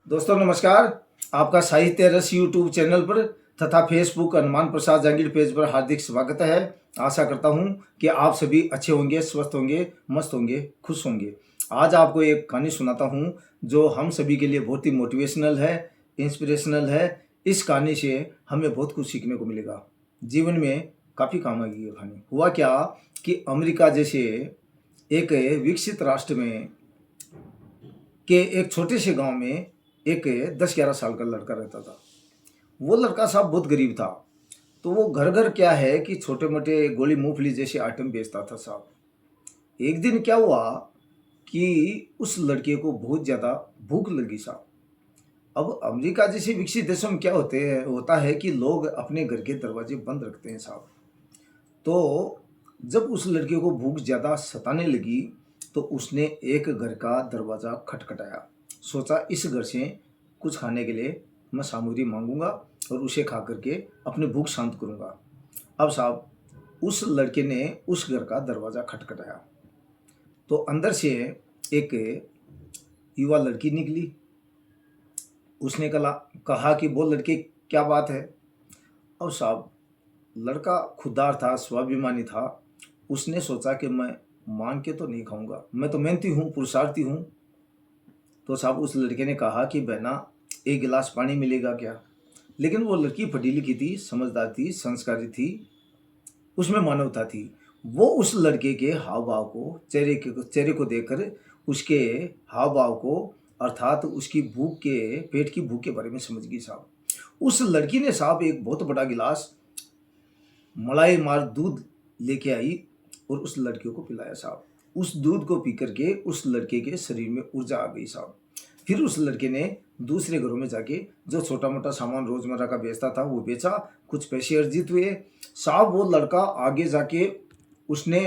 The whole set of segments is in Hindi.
दोस्तों नमस्कार। आपका साहित्य रस यूट्यूब चैनल पर तथा फेसबुक हनुमान प्रसाद जांगीड़ पेज पर हार्दिक स्वागत है। आशा करता हूं कि आप सभी अच्छे होंगे, स्वस्थ होंगे, मस्त होंगे, खुश होंगे। आज आपको एक कहानी सुनाता हूं जो हम सभी के लिए बहुत ही मोटिवेशनल है, इंस्पिरेशनल है। इस कहानी से हमें बहुत कुछ सीखने को मिलेगा, जीवन में काफ़ी काम आएगी ये कहानी। हुआ क्या कि अमेरिका जैसे एक विकसित राष्ट्र में के एक छोटे से गांव में एक 10-11 साल का लड़का रहता था। वो लड़का साहब बहुत गरीब था। तो वो घर घर क्या है कि छोटे मोटे गोली मूंगफली जैसे आइटम बेचता था साहब। एक दिन क्या हुआ कि उस लड़के को बहुत ज़्यादा भूख लगी साहब। अब अमेरिका जैसे विकसित देशों में क्या होता है कि लोग अपने घर के दरवाजे बंद रखते हैं साहब। तो जब उस लड़के को भूख ज़्यादा सताने लगी तो उसने एक घर का दरवाज़ा खटखटाया। सोचा इस घर से कुछ खाने के लिए मैं सामग्री मांगूंगा और उसे खा करके अपनी भूख शांत करूंगा। अब साहब उस लड़के ने उस घर का दरवाज़ा खटखटाया तो अंदर से एक युवा लड़की निकली। उसने कहा कि वो लड़के क्या बात है। अब साहब लड़का खुददार था, स्वाभिमानी था। उसने सोचा कि मैं मांग के तो नहीं खाऊंगा, मैं तो मेहनती हूँ, पुरुषार्थी हूँ। तो साहब उस लड़के ने कहा कि बहना एक गिलास पानी मिलेगा क्या। लेकिन वो लड़की पढ़ी लिखी थी, समझदार थी, संस्कारी थी, उसमें मानवता थी। वो उस लड़के के हाव भाव को, चेहरे को देखकर उसके हाव भाव को अर्थात उसकी भूख के, पेट की भूख के बारे में समझ गई साहब। उस लड़की ने साहब एक बहुत बड़ा गिलास मलाई मार दूध लेके आई और उस लड़के को पिलाया साहब। उस दूध को पी करके उस लड़के के शरीर में ऊर्जा आ गई साहब। फिर उस लड़के ने दूसरे घरों में जाके जो छोटा मोटा सामान रोजमर्रा का बेचता था वो बेचा, कुछ पैसे अर्जित हुए साहब। वो लड़का आगे जाके उसने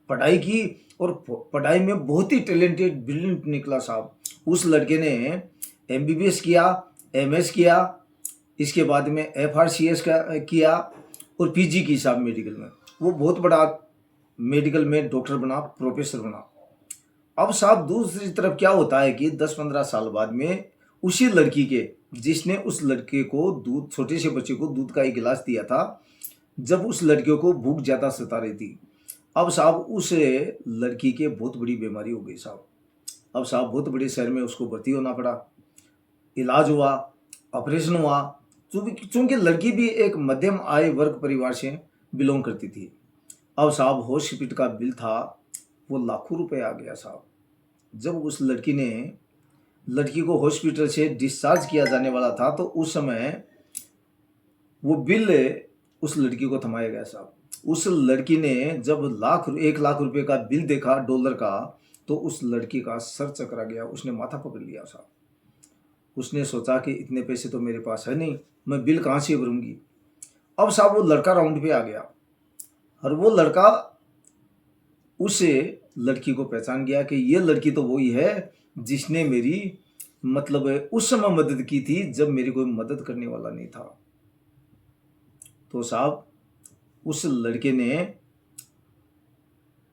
पढ़ाई की और पढ़ाई में बहुत ही टैलेंटेड, ब्रिलियंट निकला साहब। उस लड़के ने एमबीबीएस किया, एमएस किया, इसके बाद में एफआरसीएस का किया और पीजी की साहब मेडिकल में। वो बहुत बड़ा मेडिकल में डॉक्टर बना, प्रोफेसर बना। अब साहब दूसरी तरफ क्या होता है कि 10-15 साल बाद में उसी लड़की के, जिसने उस लड़के को दूध, छोटे से बच्चे को दूध का एक गिलास दिया था, जब उस लड़के को भूख ज़्यादा सता रही थी, अब साहब उस लड़की के बहुत बड़ी बीमारी हो गई साहब। अब साहब बहुत बड़े शहर में उसको भर्ती होना पड़ा, इलाज हुआ, ऑपरेशन हुआ। चूंकि लड़की भी एक मध्यम आय वर्ग परिवार से बिलोंग करती थी। अब साहब हॉस्पिटल का बिल था वो लाखों रुपए आ गया साहब। जब उस लड़की को हॉस्पिटल से डिस्चार्ज किया जाने वाला था तो उस समय वो बिल उस लड़की को थमाया गया साहब। उस लड़की ने जब 1 लाख रुपए का बिल देखा डॉलर का, तो उस लड़की का सर चकरा गया, उसने माथा पकड़ लिया साहब। उसने सोचा कि इतने पैसे तो मेरे पास है नहीं, मैं बिल कहाँ से भरूंगी। अब साहब वो लड़का राउंड पे आ गया और वो लड़का उस लड़की को पहचान गया कि ये लड़की तो वही है जिसने मेरी मतलब उस समय मदद की थी जब मेरी कोई मदद करने वाला नहीं था। तो साहब उस लड़के ने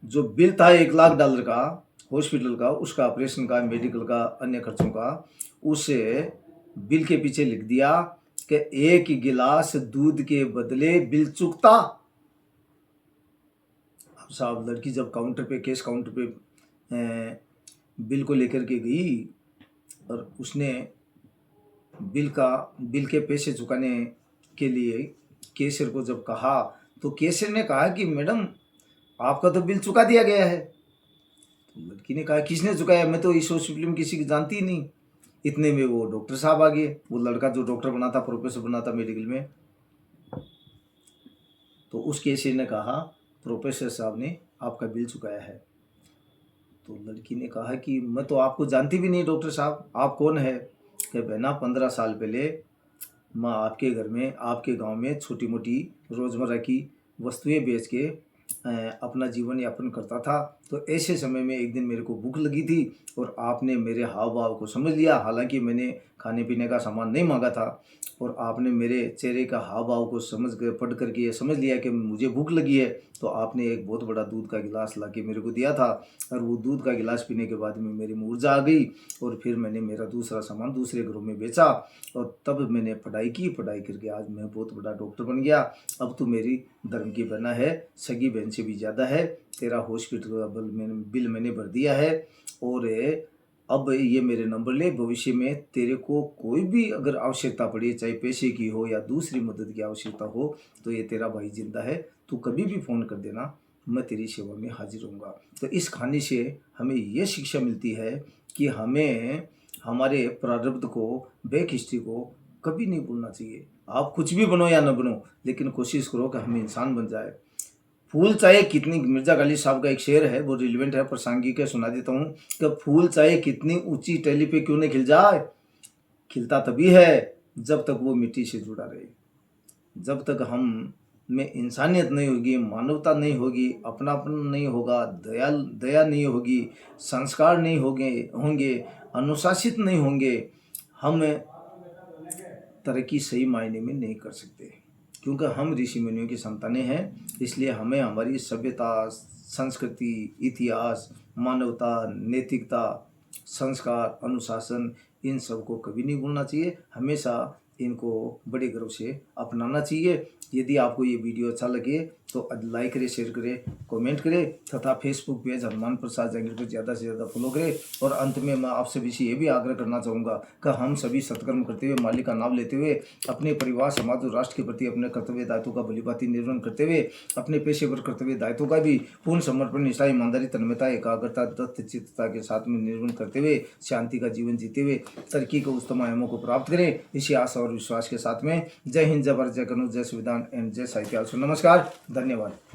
जो बिल था $1 लाख का हॉस्पिटल का, उसका ऑपरेशन का, मेडिकल का, अन्य खर्चों का, उस बिल के पीछे लिख दिया कि 1 गिलास दूध के बदले बिल चुकता। अब साहब लड़की जब काउंटर पे, कैश काउंटर पे बिल को लेकर के गई और उसने बिल के पैसे चुकाने के लिए कैशियर को जब कहा तो कैशियर ने कहा कि मैडम आपका तो बिल चुका दिया गया है। तो लड़की ने कहा किसने चुकाया, मैं तो इस हॉस्पिटल में किसी की जानती ही नहीं। इतने में वो डॉक्टर साहब आ गए, वो लड़का जो डॉक्टर बना था, प्रोफेसर बना था मेडिकल में। तो उस कैशियर ने कहा प्रोफेसर साहब ने आपका बिल चुकाया है। तो लड़की ने कहा कि मैं तो आपको जानती भी नहीं डॉक्टर साहब, आप कौन है। कि बहना 15 साल पहले मैं आपके घर में, आपके गांव में छोटी मोटी रोज़मर्रा की वस्तुएं बेच के अपना जीवन यापन करता था। तो ऐसे समय में एक दिन मेरे को भूख लगी थी और आपने मेरे हाव भाव को समझ लिया। हालांकि मैंने खाने पीने का सामान नहीं मांगा था और आपने मेरे चेहरे का हाव भाव को समझ कर पढ़ करके ये समझ लिया कि मुझे भूख लगी है। तो आपने एक बहुत बड़ा दूध का गिलास ला के मेरे को दिया था और वो दूध का गिलास पीने के बाद में मेरी में ऊर्जा आ गई और फिर मैंने मेरा दूसरा सामान दूसरे घरों में बेचा और तब मैंने पढ़ाई की। पढ़ाई करके आज मैं बहुत बड़ा डॉक्टर बन गया। अब तू मेरी धर्म की बहना है, सगी बहन से भी ज़्यादा है। तेरा हॉस्पिटल का बिल मैंने भर दिया है और अब ये मेरे नंबर ले। भविष्य में तेरे को कोई भी अगर आवश्यकता पड़ी, चाहे पैसे की हो या दूसरी मदद की आवश्यकता हो, तो ये तेरा भाई जिंदा है, तू कभी भी फ़ोन कर देना, मैं तेरी सेवा में हाजिर रहूँगा। तो इस कहानी से हमें ये शिक्षा मिलती है कि हमें हमारे प्रारब्ध को, बैक हिस्ट्री को कभी नहीं भूलना चाहिए। आप कुछ भी बनो या न बनो, लेकिन कोशिश करो कि हम इंसान बन जाए। फूल चाहे कितनी, मिर्जा गालिब साहब का एक शेर है, वो रिलेवेंट है, प्रासंगिक है, सुना देता हूँ कि फूल चाहे कितनी ऊंची टहनी पे क्यों नहीं खिल जाए, खिलता तभी है जब तक वो मिट्टी से जुड़ा रहे। जब तक हम में इंसानियत नहीं होगी, मानवता नहीं होगी, अपनापन नहीं होगा, दया नहीं होगी, संस्कार नहीं होंगे, अनुशासित नहीं होंगे, हम तरक्की सही मायने में नहीं कर सकते। क्योंकि हम ऋषि मुनियों की संतानें हैं, इसलिए हमें हमारी सभ्यता, संस्कृति, इतिहास, मानवता, नैतिकता, संस्कार, अनुशासन, इन सब को कभी नहीं भूलना चाहिए। हमेशा इनको बड़े गर्व से अपनाना चाहिए। यदि आपको ये वीडियो अच्छा लगे तो लाइक करें, शेयर करें, कमेंट करें तथा फेसबुक पेज हनुमान प्रसाद जांगिड़ को ज़्यादा से ज़्यादा फॉलो करें। और अंत में मैं आप सभी से ये भी आग्रह करना चाहूँगा कि हम सभी सत्कर्म करते हुए, मालिक का नाम लेते हुए, अपने परिवार, समाज और राष्ट्र के प्रति अपने कर्तव्य दायित्वों का भलीभांति निर्वहन करते हुए, अपने पेशेवर कर्तव्य दायित्वों का भी पूर्ण समर्पण, निष्ठा, ईमानदारी, तन्मयता, एकाग्रता, तथचित्तता के साथ में निर्वहन करते हुए, शांति का जीवन जीते हुए तरक्की के उच्चतम आयामों को प्राप्त करें, इसी आशा और विश्वास के साथ में जय हिंद, जय भारत, जय करुण, जय संविधान एंड जय साहित्य। नमस्कार, धन्यवाद।